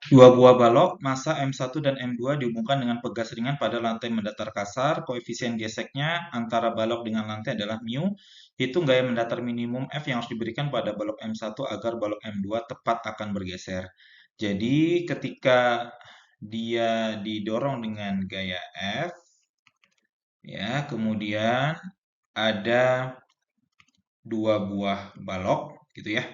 Dua buah balok massa M1 dan M2 dihubungkan dengan pegas ringan pada lantai mendatar kasar. Koefisien geseknya antara balok dengan lantai adalah mu. Hitung gaya mendatar minimum F yang harus diberikan pada balok M1 agar balok M2 tepat akan bergeser. Jadi ketika dia didorong dengan gaya F, ya, kemudian ada dua buah balok, gitu ya.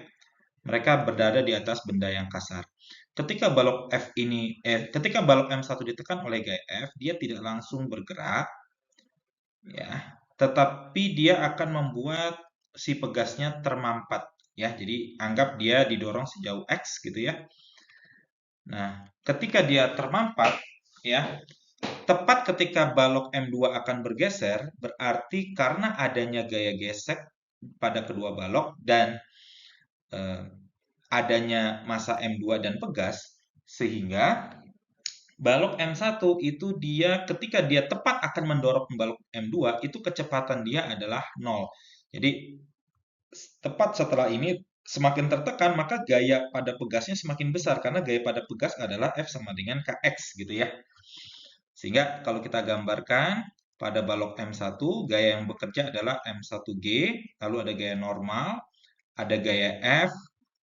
Mereka berada di atas benda yang kasar. Ketika balok M1 ditekan oleh gaya F, dia tidak langsung bergerak, ya, tetapi dia akan membuat si pegasnya termampat, ya. Jadi anggap dia didorong sejauh X, gitu ya. Nah, ketika dia termampat, ya, tepat ketika balok M2 akan bergeser, berarti karena adanya gaya gesek pada kedua balok dan eh, adanya massa M2 dan pegas, sehingga balok M1 itu dia ketika dia tepat akan mendorong balok M2, itu kecepatan dia adalah 0. Jadi tepat setelah ini semakin tertekan, maka gaya pada pegasnya semakin besar karena gaya pada pegas adalah F sama dengan Kx, gitu ya. Sehingga kalau kita gambarkan pada balok M1, gaya yang bekerja adalah M1G, lalu ada gaya normal, ada gaya F,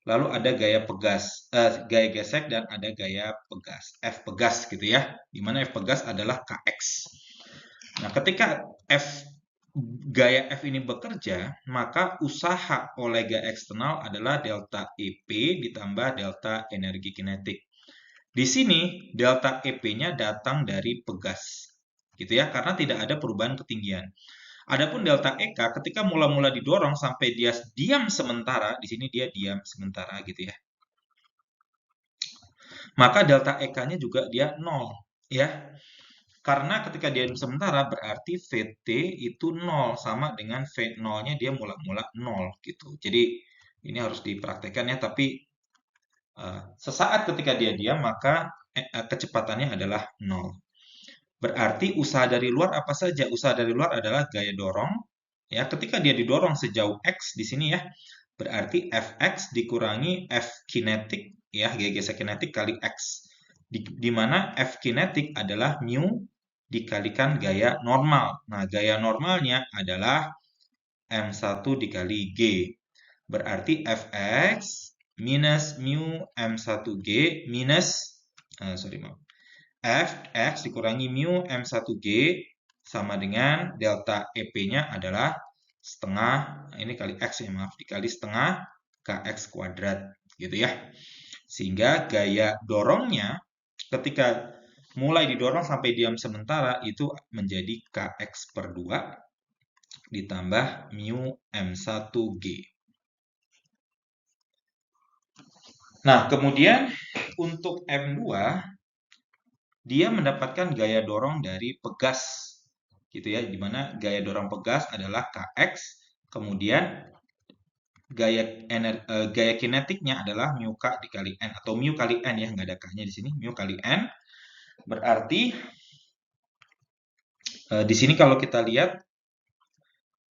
lalu ada gaya pegas, gaya gesek dan ada gaya pegas, F pegas, gitu ya. Di mana F pegas adalah Kx. Nah, ketika gaya F ini bekerja, maka usaha oleh gaya eksternal adalah delta EP ditambah delta energi kinetik. Di sini delta EP-nya datang dari pegas, gitu ya, karena tidak ada perubahan ketinggian. Adapun delta EK ketika mula-mula didorong sampai dia diam sementara, di sini dia diam sementara, gitu ya. Maka delta EK-nya juga dia 0, ya. Karena ketika dia sementara berarti VT itu 0 sama dengan V0-nya dia mula-mula 0, gitu. Jadi ini harus dipraktekkan ya, tapi sesaat ketika dia diam maka kecepatannya adalah 0. Berarti usaha dari luar apa saja? Usaha dari luar adalah gaya dorong. Ya, ketika dia didorong sejauh X di sini ya, berarti Fx dikurangi F kinetik ya, gaya geser kinetik kali X. Di mana F kinetik adalah mu dikalikan gaya normal. Nah, gaya normalnya adalah M1 dikali G. Berarti Fx minus mu M1G minus, maaf, Fx dikurangi mu M1G sama dengan delta EP-nya adalah setengah, ini kali X ya, maaf, dikali setengah Kx kuadrat, gitu ya. Sehingga gaya dorongnya ketika mulai didorong sampai diam sementara itu menjadi Kx per 2 ditambah mu M1G. Nah, kemudian untuk M2 dia mendapatkan gaya dorong dari pegas, gitu ya, di mana gaya dorong pegas adalah Kx, kemudian gaya kinetiknya adalah mu K dikali N atau mu kali N ya, nggak ada K-nya di sini, mu kali N. Berarti di sini kalau kita lihat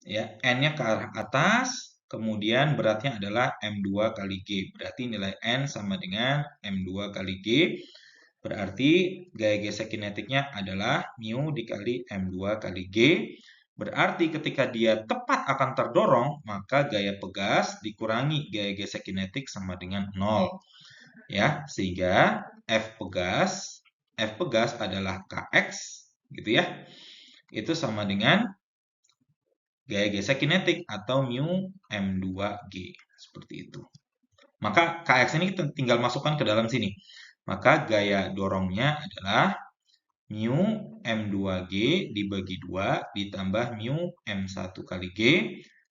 ya, N-nya ke arah atas, kemudian beratnya adalah M2 kali G. Berarti nilai N sama dengan M2 kali G. Berarti gaya gesek kinetiknya adalah mu dikali M2 kali G. Berarti ketika dia tepat akan terdorong, maka gaya pegas dikurangi gaya gesek kinetik sama dengan 0. Ya, sehingga F pegas adalah Kx, gitu ya. Itu sama dengan gaya gesek kinetik atau mu M2G. Seperti itu. Maka Kx ini kita tinggal masukkan ke dalam sini. Maka gaya dorongnya adalah mu M2G dibagi 2 ditambah mu M1 kali G.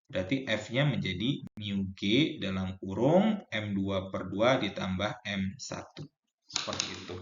Berarti F-nya menjadi mu G dalam kurung M2 per 2 ditambah M1. Seperti itu.